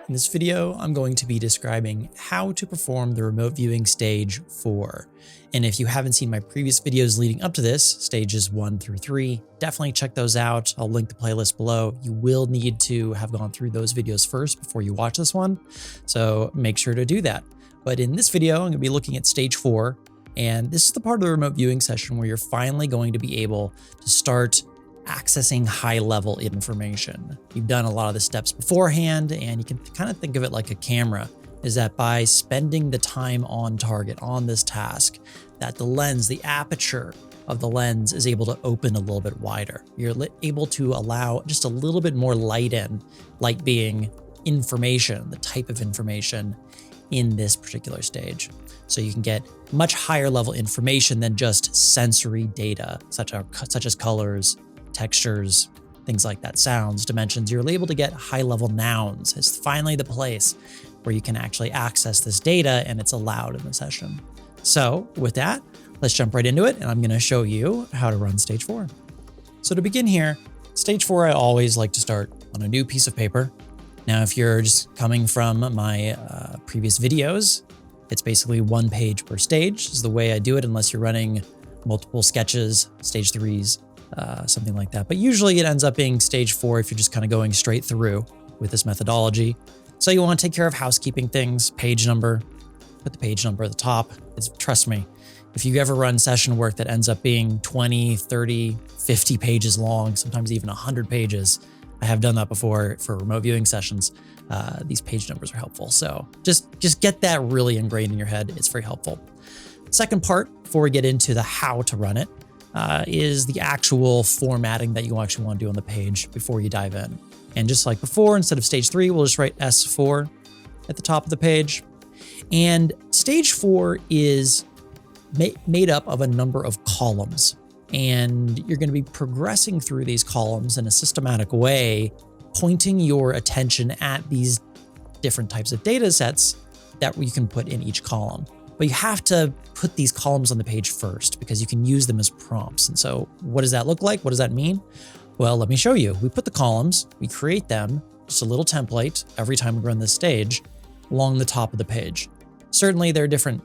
In this video, I'm going to be describing how to perform the remote viewing stage 4. And if you haven't seen my previous videos leading up to this, stages 1 through 3, definitely check those out. I'll link the playlist below. You will need to have gone through those videos first before you watch this one, so make sure to do that. But in this video, I'm going to be looking at stage 4, and this is the part of the remote viewing session where you're finally going to be able to start accessing high-level information. You've done a lot of the steps beforehand, and you can kind of think of it like a camera, is that by spending the time on target on this task, that the lens, the aperture of the lens is able to open a little bit wider. You're able to allow just a little bit more light in, light being information, the type of information in this particular stage. So you can get much higher level information than just sensory data, such as colors, textures, things like that, sounds, dimensions. You're able to get high-level nouns. It's finally the place where you can actually access this data, and it's allowed in the session. So with that, let's jump right into it, and I'm going to show you how to run stage 4. So to begin here, stage 4, I always like to start on a new piece of paper. Now, if you're just coming from my previous videos, it's basically one page per stage is the way I do it, unless you're running multiple sketches, stage 3s, something like that. But usually it ends up being stage 4 if you're just kind of going straight through with this methodology. So you want to take care of housekeeping things, page number, put the page number at the top. Trust me, if you ever run session work that ends up being 20, 30, 50 pages long, sometimes even 100 pages, I have done that before for remote viewing sessions. These page numbers are helpful. So just get that really ingrained in your head. It's very helpful. Second part, before we get into the how to run it, is the actual formatting that you actually want to do on the page before you dive in. And just like before, instead of stage 3, we'll just write S4 at the top of the page. And stage 4 is made up of a number of columns. And you're going to be progressing through these columns in a systematic way, pointing your attention at these different types of data sets that you can put in each column. But you have to put these columns on the page first because you can use them as prompts. And so what does that look like? What does that mean? Well, let me show you. We put the columns, we create them, just a little template every time we run this stage along the top of the page. Certainly there are different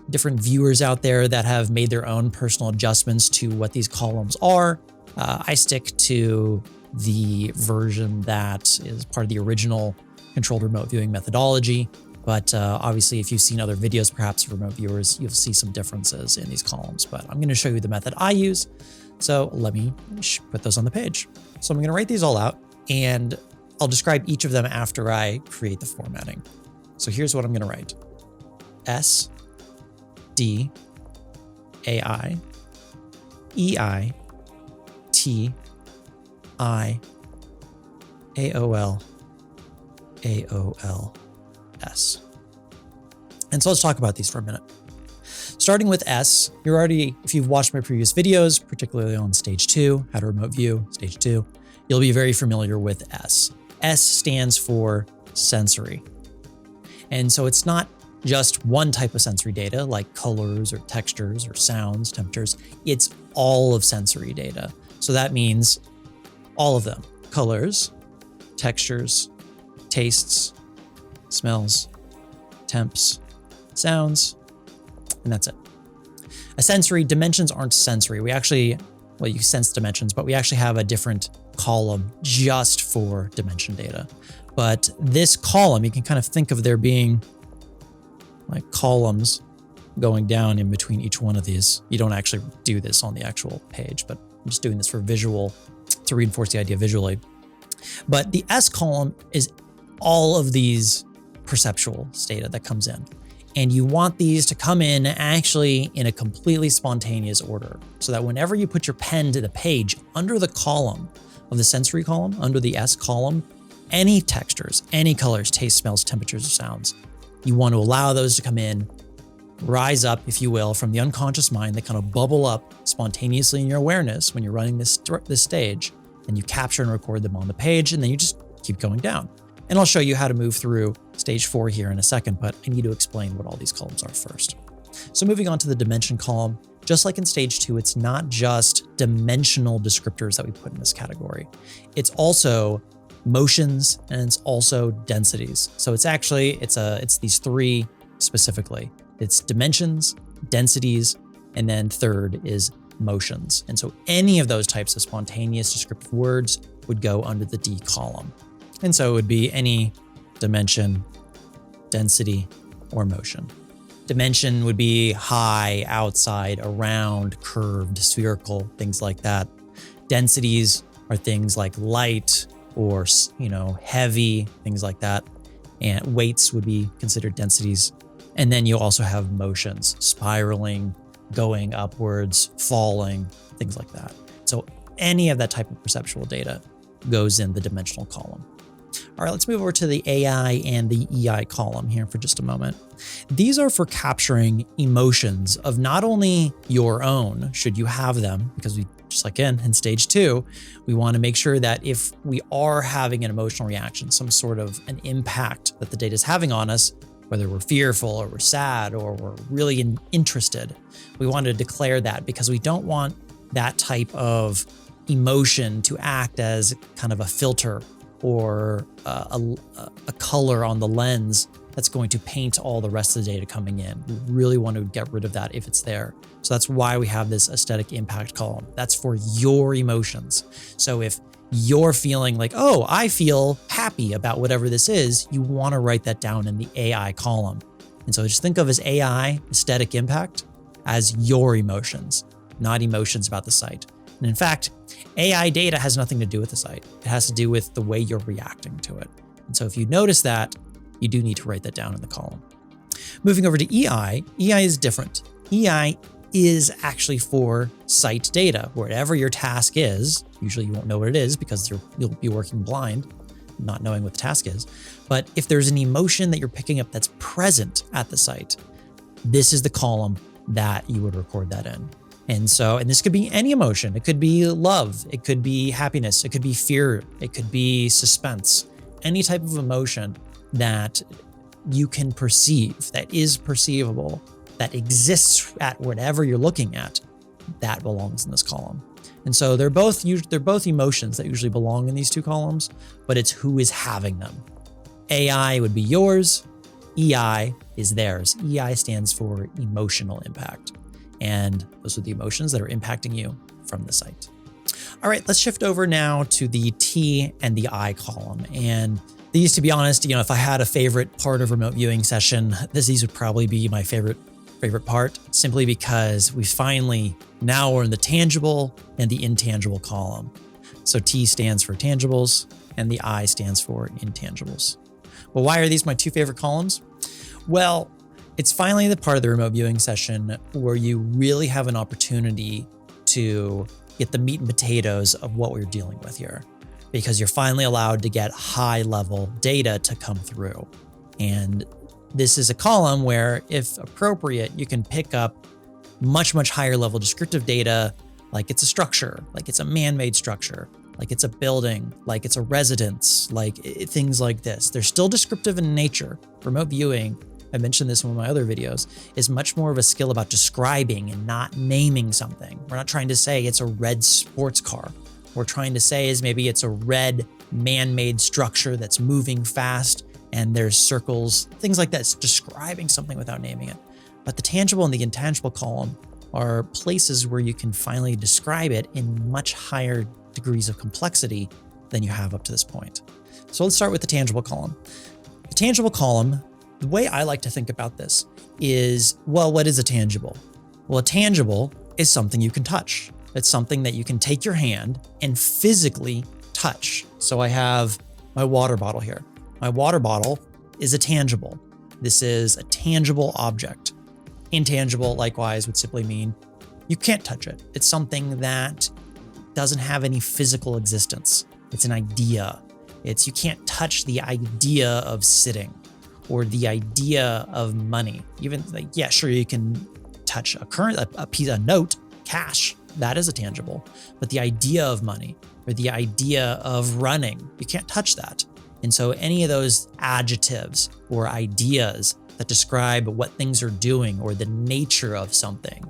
viewers out there that have made their own personal adjustments to what these columns are. I stick to the version that is part of the original controlled remote viewing methodology. But obviously, if you've seen other videos, perhaps for remote viewers, you'll see some differences in these columns. But I'm going to show you the method I use. So let me put those on the page. So I'm going to write these all out, and I'll describe each of them after I create the formatting. So here's what I'm going to write. S, D, AI, EI, T, I, AOL, AOL, S. And so let's talk about these for a minute. Starting with S, if you've watched my previous videos, particularly on stage 2, how to remote view, stage 2, you'll be very familiar with S. S stands for sensory. And so it's not just one type of sensory data like colors or textures or sounds, temperatures. It's all of sensory data. So that means all of them: colors, textures, tastes, smells, temps, sounds, and that's it. A sensory, dimensions aren't sensory. We actually, well, you sense dimensions, but we actually have a different column just for dimension data. But this column, you can kind of think of there being like columns going down in between each one of these. You don't actually do this on the actual page, but I'm just doing this for visual, to reinforce the idea visually. But the S column is all of these perceptual data that comes in. And you want these to come in actually in a completely spontaneous order, so that whenever you put your pen to the page, under the column of the sensory column, under the S column, any textures, any colors, taste, smells, temperatures, or sounds, you want to allow those to come in, rise up, if you will, from the unconscious mind. They kind of bubble up spontaneously in your awareness when you're running this stage, and you capture and record them on the page, and then you just keep going down. And I'll show you how to move through stage 4 here in a second, but I need to explain what all these columns are first. So moving on to the dimension column, just like in stage 2, it's not just dimensional descriptors that we put in this category. It's also motions, and it's also densities. So it's these three specifically. It's dimensions, densities, and then third is motions. And so any of those types of spontaneous descriptive words would go under the D column. And so it would be any dimension, density, or motion. Dimension would be high, outside, around, curved, spherical, things like that. Densities are things like light or, heavy, things like that. And weights would be considered densities. And then you also have motions, spiraling, going upwards, falling, things like that. So any of that type of perceptual data goes in the dimensional column. All right, let's move over to the AI and the EI column here for just a moment. These are for capturing emotions of not only your own, should you have them, because we, just like in stage 2, we want to make sure that if we are having an emotional reaction, some sort of an impact that the data is having on us, whether we're fearful or we're sad or we're really interested, we want to declare that because we don't want that type of emotion to act as kind of a filter or a color on the lens that's going to paint all the rest of the data coming in. We really want to get rid of that if it's there. So that's why we have this aesthetic impact column. That's for your emotions. So if you're feeling like, oh, I feel happy about whatever this is, you want to write that down in the AI column. And so just think of as AI, aesthetic impact, as your emotions, not emotions about the site. And in fact, AI data has nothing to do with the site. It has to do with the way you're reacting to it. And so if you notice that, you do need to write that down in the column. Moving over to EI, EI is different. EI is actually for site data. Wherever your task is, usually you won't know what it is because you'll be working blind, not knowing what the task is. But if there's an emotion that you're picking up that's present at the site, this is the column that you would record that in. And this could be any emotion. It could be love. It could be happiness. It could be fear. It could be suspense. Any type of emotion that you can perceive, that is perceivable, that exists at whatever you're looking at, that belongs in this column. And so they're both emotions that usually belong in these two columns, but it's who is having them. AI would be yours. EI is theirs. EI stands for emotional impact. And those are the emotions that are impacting you from the site. All right, let's shift over now to the T and the I column. And these, to be honest, if I had a favorite part of remote viewing session, these would probably be my favorite part, simply because now we're in the tangible and the intangible column. So T stands for tangibles and the I stands for intangibles. Well, why are these my two favorite columns? Well, it's finally the part of the remote viewing session where you really have an opportunity to get the meat and potatoes of what we're dealing with here, because you're finally allowed to get high-level data to come through. And this is a column where, if appropriate, you can pick up much higher level descriptive data, like it's a structure, like it's a man-made structure, like it's a building, like it's a residence, things like this. They're still descriptive in nature. Remote viewing, I mentioned this in one of my other videos, is much more of a skill about describing and not naming something. We're not trying to say it's a red sports car. What we're trying to say is maybe it's a red man-made structure that's moving fast and there's circles, things like that. It's describing something without naming it. But the tangible and the intangible column are places where you can finally describe it in much higher degrees of complexity than you have up to this point. So let's start with the tangible column. The tangible column, the way I like to think about this is, well, what is a tangible? Well, a tangible is something you can touch. It's something that you can take your hand and physically touch. So I have my water bottle here. My water bottle is a tangible. This is a tangible object. Intangible, likewise, would simply mean you can't touch it. It's something that doesn't have any physical existence. It's an idea. You can't touch the idea of sitting or the idea of money. Even sure, you can touch a piece of note, cash, that is a tangible. But the idea of money or the idea of running, you can't touch that. And so any of those adjectives or ideas that describe what things are doing or the nature of something,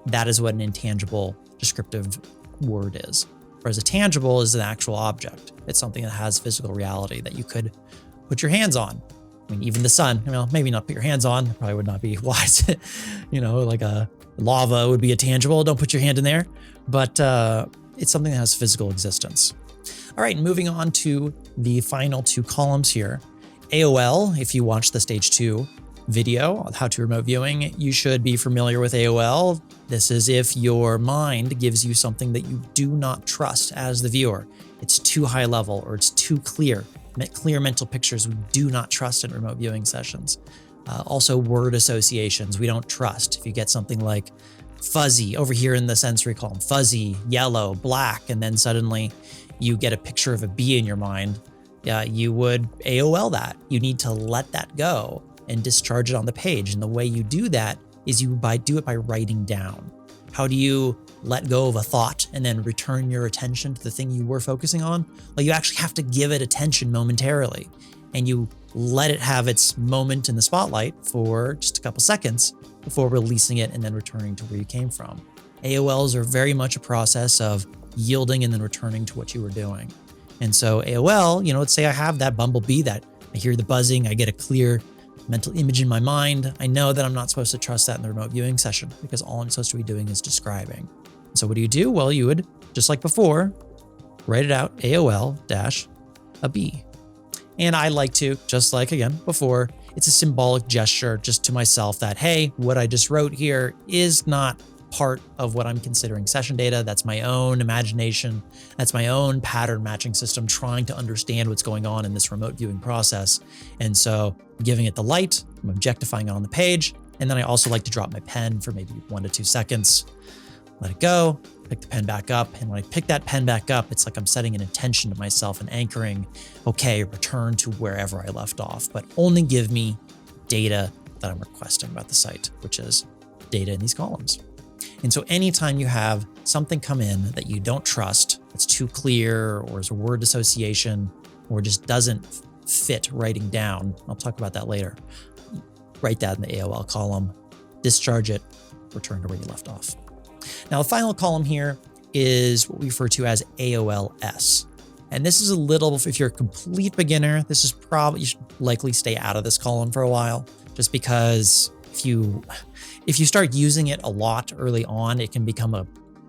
that is what an intangible descriptive word is. Whereas a tangible is an actual object. It's something that has physical reality that you could put your hands on. I mean, even the sun, maybe not put your hands on, probably would not be wise. Like a lava would be a tangible. Don't put your hand in there. But it's something that has physical existence. All right, moving on to the final two columns here. AOL, if you watch the stage 2 video on how to remote viewing, you should be familiar with AOL. This is if your mind gives you something that you do not trust as the viewer. It's too high level or it's too clear. Clear mental pictures we do not trust in remote viewing sessions. Also word associations we don't trust. If you get something like fuzzy over here in the sensory column, fuzzy, yellow, black, and then suddenly you get a picture of a bee in your mind, you would AOL that. You need to let that go and discharge it on the page. And the way you do that is do it by writing down. How do you let go of a thought and then return your attention to the thing you were focusing on? Well, you actually have to give it attention momentarily, and you let it have its moment in the spotlight for just a couple seconds before releasing it and then returning to where you came from. AOLs are very much a process of yielding and then returning to what you were doing. And so AOL, let's say I have that bumblebee that I hear the buzzing, I get a clear mental image in my mind. I know that I'm not supposed to trust that in the remote viewing session because all I'm supposed to be doing is describing. So what do? Well, you would, just like before, write it out, AOL-a bee. And I like to, just like again before, it's a symbolic gesture just to myself that, hey, what I just wrote here is not part of what I'm considering session data. That's my own imagination. That's my own pattern matching system trying to understand what's going on in this remote viewing process. And so giving it the light, I'm objectifying it on the page. And then I also like to drop my pen for maybe 1 to 2 seconds, let it go, pick the pen back up. And when I pick that pen back up, it's like I'm setting an intention to myself and anchoring, okay, return to wherever I left off, but only give me data that I'm requesting about the site, which is data in these columns. And so anytime you have something come in that you don't trust, it's too clear or is a word association or just doesn't fit writing down, I'll talk about that later, write that in the AOL column, discharge it, return to where you left off. Now the final column here is what we refer to as AOLS. And this is a little, if you're a complete beginner, this is probably, you should likely stay out of this column for a while, just because if you start using it a lot early on, it can become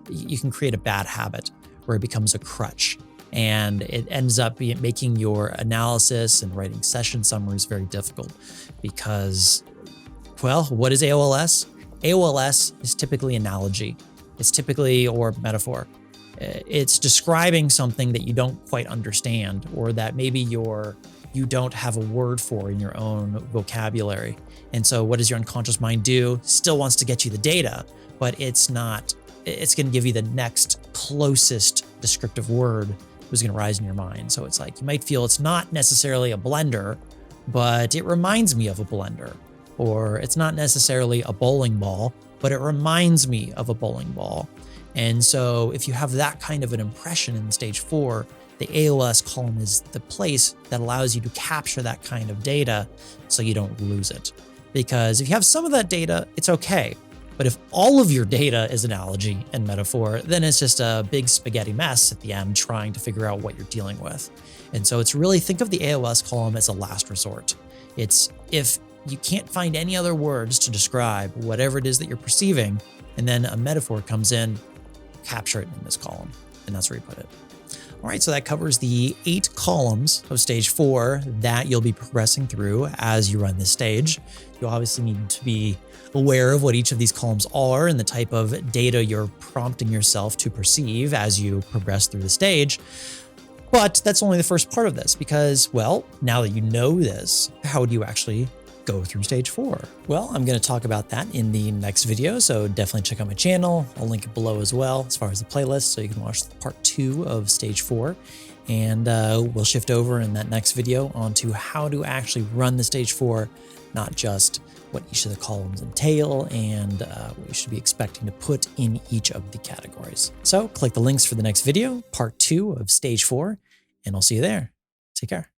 you can create a bad habit where it becomes a crutch. And it ends up making your analysis and writing session summaries very difficult because, well, what is AOLS? AOLS is typically analogy. It's typically, or metaphor. It's describing something that you don't quite understand or that maybe you don't have a word for in your own vocabulary. And so what does your unconscious mind do? Still wants to get you the data, but it's going to give you the next closest descriptive word who's going to rise in your mind. So it's like, you might feel it's not necessarily a blender, but it reminds me of a blender. Or it's not necessarily a bowling ball, but it reminds me of a bowling ball. And so if you have that kind of an impression in stage 4, the AOLS column is the place that allows you to capture that kind of data so you don't lose it. Because if you have some of that data, it's okay. But if all of your data is analogy and metaphor, then it's just a big spaghetti mess at the end trying to figure out what you're dealing with. And so it's really, think of the AOLS column as a last resort. It's if you can't find any other words to describe whatever it is that you're perceiving, and then a metaphor comes in, capture it in this column. And that's where you put it. All right, so that covers the 8 columns of stage 4 that you'll be progressing through as you run this stage. You'll obviously need to be aware of what each of these columns are and the type of data you're prompting yourself to perceive as you progress through the stage. But that's only the first part of this because, well, now that you know this, how do you actually go through stage 4? Well, I'm going to talk about that in the next video, so definitely check out my channel. I'll link it below as well as far as the playlist, so you can watch part 2 of stage 4. And we'll shift over in that next video onto how to actually run the stage 4, not just what each of the columns entail and what you should be expecting to put in each of the categories. So click the links for the next video, part 2 of stage 4, and I'll see you there. Take care.